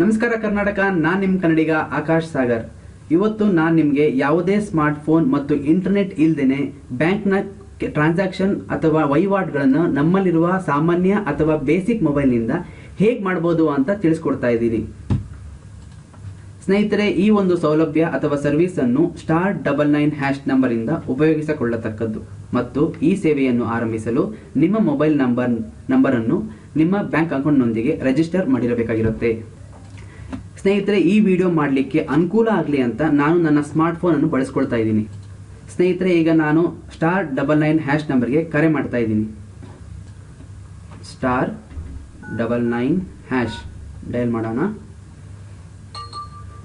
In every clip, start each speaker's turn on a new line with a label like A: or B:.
A: ನಮಸ್ಕಾರ ಕರ್ನಾಟಕ, ನಾನು ನಿಮ್ಮ ಕನ್ನಡಿಗ ಆಕಾಶ್ ಸಾಗರ್. ಇವತ್ತು ನಾನು ನಿಮಗೆ ಯಾವುದೇ ಸ್ಮಾರ್ಟ್ ಫೋನ್ ಮತ್ತು ಇಂಟರ್ನೆಟ್ ಇಲ್ಲದೇನೆ ಬ್ಯಾಂಕ್ನ ಟ್ರಾನ್ಸಾಕ್ಷನ್ ಅಥವಾ ವಹಿವಾಟುಗಳನ್ನು ನಮ್ಮಲ್ಲಿರುವ ಸಾಮಾನ್ಯ ಅಥವಾ ಬೇಸಿಕ್ ಮೊಬೈಲ್ನಿಂದ ಹೇಗೆ ಮಾಡಬಹುದು ಅಂತ ತಿಳಿಸ್ಕೊಡ್ತಾ ಇದ್ದೀನಿ. ಸ್ನೇಹಿತರೆ, ಈ ಒಂದು ಸೌಲಭ್ಯ ಅಥವಾ ಸರ್ವಿಸ್ ಅನ್ನು *99# ನಂಬರ್ ಇಂದ ಉಪಯೋಗಿಸಿಕೊಳ್ಳತಕ್ಕದ್ದು ಮತ್ತು ಈ ಸೇವೆಯನ್ನು ಆರಂಭಿಸಲು ನಿಮ್ಮ ಮೊಬೈಲ್ ನಂಬರ್ ಅನ್ನು ನಿಮ್ಮ ಬ್ಯಾಂಕ್ ಅಕೌಂಟ್ನೊಂದಿಗೆ ರಿಜಿಸ್ಟರ್ ಮಾಡಿರಬೇಕಾಗಿರುತ್ತೆ. ಸ್ನೇಹಿತರೆ, ಈ ವಿಡಿಯೋ ಮಾಡಲಿಕ್ಕೆ ಅನುಕೂಲ ಆಗಲಿ ಅಂತ ನಾನು ನನ್ನ ಸ್ಮಾರ್ಟ್ ಫೋನ್ ಅನ್ನು ಬಳಸ್ಕೊಳ್ತಾ ಇದ್ದೀನಿ. ಸ್ನೇಹಿತರೆ, ಈಗ ನಾನು *99# ನಂಬರ್ಗೆ ಕರೆ ಮಾಡ್ತಾ ಇದ್ದೀನಿ. *99# ಡಯಲ್ ಮಾಡೋಣ.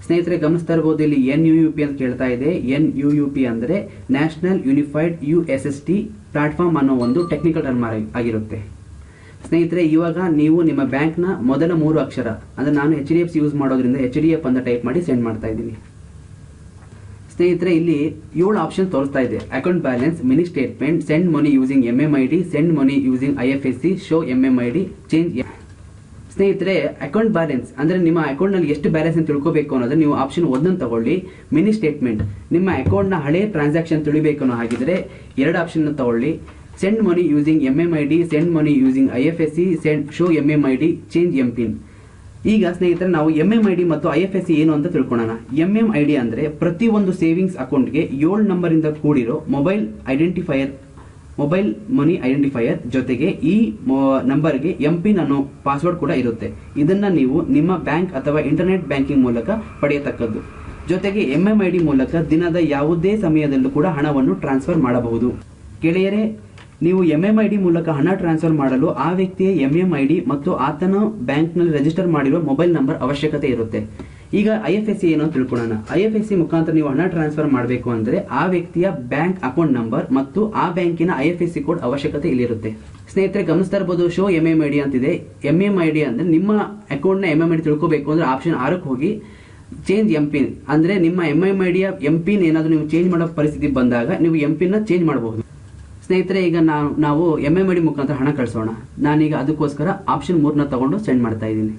A: ಸ್ನೇಹಿತರೆ, ಗಮನಿಸ್ತಾ ಇರಬಹುದು, ಇಲ್ಲಿ NUUP ಅಂತ ಕೇಳ್ತಾ ಇದೆ. NUUP ಅಂದ್ರೆ ನ್ಯಾಷನಲ್ ಯೂನಿಫೈಡ್ USSD ಪ್ಲಾಟ್ಫಾರ್ಮ್ ಅನ್ನೋ ಒಂದು ಟೆಕ್ನಿಕಲ್ ಟರ್ಮ್ ಆಗಿರುತ್ತೆ. ಸ್ನೇಹಿತರೆ, ಇವಾಗ ನೀವು ನಿಮ್ಮ ಬ್ಯಾಂಕ್ನ ಮೊದಲ 3 ಅಕ್ಷರ ಅಂದ್ರೆ ನಾನು HDFC ಯೂಸ್ ಮಾಡೋದ್ರಿಂದ HDF ಅಂತ ಟೈಪ್ ಮಾಡಿ ಸೆಂಡ್ ಮಾಡ್ತಾ ಇದ್ದೀನಿ. ಸ್ನೇಹಿತರೆ, ಇಲ್ಲಿ 7 ಆಪ್ಷನ್ ತೋರಿಸ್ತಾ ಇದೆ. Account balance, mini statement, send money using MMID, send money using IFSC, show MMID, change. ಸ್ನೇಹಿತರೆ, ಅಕೌಂಟ್ ಬ್ಯಾಲೆನ್ಸ್ ಅಂದ್ರೆ ನಿಮ್ಮ ಅಕೌಂಟ್ ನಲ್ಲಿ ಎಷ್ಟು ಬ್ಯಾಲೆನ್ಸ್ ಅಂತ ತಿಳ್ಕೋಬೇಕು ಅನ್ನೋದು ನೀವು ಆಪ್ಷನ್ 1 ತಗೊಳ್ಳಿ. ಮಿನಿ ಸ್ಟೇಟ್ಮೆಂಟ್, ನಿಮ್ಮ ಅಕೌಂಟ್ ನ ಹಳೆ ಟ್ರಾನ್ಸಾಕ್ಷನ್ ತಿಳಿಬೇಕು ಅನ್ನೋ ಹಾಗಿದ್ರೆ 2 ಆಪ್ಷನ್ ತಗೊಳ್ಳಿ. Send money using MMID, send money using IFSC, show MMID, change MPIN. ಈಗ ಸ್ನೇಹಿತರೆ, ನಾವು MMID ಮತ್ತು IFSC ಏನು ಅಂತ ತಿಳ್ಕೊಳ್ಳೋಣ. MMID ಅಂದ್ರೆ ಪ್ರತಿ ಒಂದು ಸೇವಿಂಗ್ಸ್ ಅಕೌಂಟ್ಗೆ 7 ನಂಬರ್ ಇಂದ ಕೂಡಿರೋ ಮೊಬೈಲ್ ಮನಿ ಐಡೆಂಟಿಫೈಯರ್ ಜೊತೆಗೆ ಈ ನಂಬರ್ಗೆ MPIN ಅನ್ನೋ ಪಾಸ್ವರ್ಡ್ ಕೂಡ ಇರುತ್ತೆ. ಇದನ್ನ ನೀವು ನಿಮ್ಮ ಬ್ಯಾಂಕ್ ಅಥವಾ ಇಂಟರ್ನೆಟ್ ಬ್ಯಾಂಕಿಂಗ್ ಮೂಲಕ ಪಡೆಯತಕ್ಕದ್ದು. ಜೊತೆಗೆ MMID ಮೂಲಕ ದಿನದ ಯಾವುದೇ ಸಮಯದಲ್ಲೂ ಕೂಡ ಹಣವನ್ನು ಟ್ರಾನ್ಸ್ಫರ್ ಮಾಡಬಹುದು. ಗೆಳೆಯರೇ, ನೀವು MMID ಮೂಲಕ ಹಣ ಟ್ರಾನ್ಸ್ಫರ್ ಮಾಡಲು ಆ ವ್ಯಕ್ತಿಯ MMID ಮತ್ತು ಆತನ ಬ್ಯಾಂಕ್ ನಲ್ಲಿ ರಿಜಿಸ್ಟರ್ ಮಾಡಿರುವ ಮೊಬೈಲ್ ನಂಬರ್ ಅವಶ್ಯಕತೆ ಇರುತ್ತೆ. ಈಗ IFSC ಏನು ಅಂತ ತಿಳ್ಕೊಳ್ಳೋಣ. IFSC ಮುಖಾಂತರ ನೀವು ಹಣ ಟ್ರಾನ್ಸ್ಫರ್ ಮಾಡಬೇಕು ಅಂದ್ರೆ ಆ ವ್ಯಕ್ತಿಯ ಬ್ಯಾಂಕ್ ಅಕೌಂಟ್ ನಂಬರ್ ಮತ್ತು ಆ ಬ್ಯಾಂಕಿನ IFSC ಕೋಡ್ ಅವಶ್ಯಕತೆ ಇಲ್ಲಿರುತ್ತೆ. ಸ್ನೇಹಿತರೆ, ಗಮನಿಸ್ತಾ ಇರಬಹುದು, ಶೋ MMID ಅಂತಿದೆ. MMID ಅಂದ್ರೆ ನಿಮ್ಮ ಅಕೌಂಟ್ ನ MMID ತಿಳ್ಕೋಬೇಕು ಅಂದ್ರೆ ಆಪ್ಷನ್ 6ಕ್ಕೆ ಹೋಗಿ ಚೇಂಜ್ MPIN ಅಂದ್ರೆ ನಿಮ್ಮ MMID ಯ MPIN ಏನಾದ್ರು ನೀವು ಚೇಂಜ್ ಮಾಡೋ ಪರಿಸ್ಥಿತಿ ಬಂದಾಗ ನೀವು MPIN ನ ಚೇಂಜ್ ಮಾಡಬಹುದು. ಸ್ನೇಹಿತರೆ, ಈಗ ನಾವು MMID ಮುಖಾಂತರ ಹಣ ಕಳಿಸೋಣ. ನಾನೀಗ ಅದಕ್ಕೋಸ್ಕರ ಆಪ್ಷನ್ 3ನ ತಗೊಂಡು ಸೆಂಡ್ ಮಾಡ್ತಾ ಇದ್ದೀನಿ.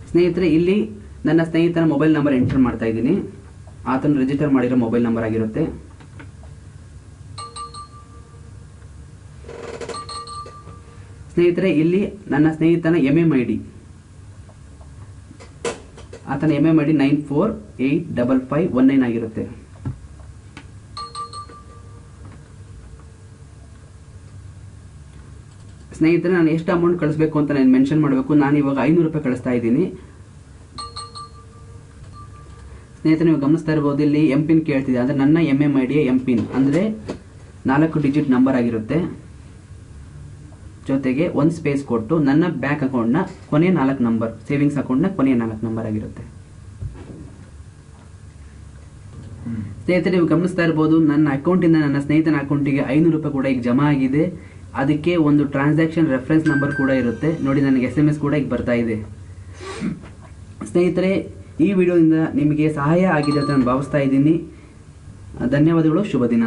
A: ಸ್ನೇಹಿತರೆ, ಇಲ್ಲಿ ನನ್ನ ಸ್ನೇಹಿತನ ಮೊಬೈಲ್ ನಂಬರ್ ಎಂಟರ್ ಮಾಡ್ತಾ ಇದ್ದೀನಿ. ಆತನು ರಿಜಿಸ್ಟರ್ ಮಾಡಿರೋ ಮೊಬೈಲ್ ನಂಬರ್ ಆಗಿರುತ್ತೆ. ಸ್ನೇಹಿತರೆ, ಇಲ್ಲಿ ನನ್ನ ಸ್ನೇಹಿತನ MMID, ಆತನ MMID 94855519 ಆಗಿರುತ್ತೆ. ಸ್ನೇಹಿತರೆ, ನಾನು ಎಷ್ಟು ಅಮೌಂಟ್ ಕಳಿಸಬೇಕು ಅಂತ ನಾನು ಮೆನ್ಷನ್ ಮಾಡಬೇಕು. ನಾನು ಇವಾಗ 500 ರೂಪಾಯಿ ಕಳಿಸ್ತಾ ಇದ್ದೀನಿ. ಸ್ನೇಹಿತರೆ, ನೀವು ಗಮನಿಸ್ತಾ ಇರಬಹುದು, ಇಲ್ಲಿ MPIN ಕೇಳ್ತಿದೆ. ಅಂದ್ರೆ ನನ್ನ MMID ಯ MPIN ಅಂದ್ರೆ 4 ಡಿಜಿಟ್ ನಂಬರ್ ಆಗಿರುತ್ತೆ. ಜೊತೆಗೆ 1 ಸ್ಪೇಸ್ ಕೊಟ್ಟು ನನ್ನ ಬ್ಯಾಂಕ್ ಅಕೌಂಟ್ ನ ಕೊನೆಯ 4 ನಂಬರ್, ಸೇವಿಂಗ್ಸ್ ಅಕೌಂಟ್ ನ ಕೊನೆಯ 4 ನಂಬರ್ ಆಗಿರುತ್ತೆ. ಸ್ನೇಹಿತರೆ, ನೀವು ಗಮನಿಸ್ತಾ ಇರಬಹುದು, ನನ್ನ ಅಕೌಂಟ್ ಇಂದ ನನ್ನ ಸ್ನೇಹಿತನ ಅಕೌಂಟಿಗೆ 500 ರೂಪಾಯಿ ಕೂಡ ಈಗ ಜಮಾ ಆಗಿದೆ. ಅದಕ್ಕೆ ಒಂದು ಟ್ರಾನ್ಸಾಕ್ಷನ್ ರೆಫರೆನ್ಸ್ ನಂಬರ್ ಕೂಡ ಇರುತ್ತೆ. ನೋಡಿ, ನನಗೆ SMS ಕೂಡ ಈಗ ಬರ್ತಾ ಇದೆ. ಸ್ನೇಹಿತರೆ, ಈ ವಿಡಿಯೋದಿಂದ ನಿಮಗೆ ಸಹಾಯ ಆಗಿದೆ ಅಂತ ನಾನು ಭಾವಿಸ್ತಾ ಇದ್ದೀನಿ. ಧನ್ಯವಾದಗಳು. ಶುಭ ದಿನ.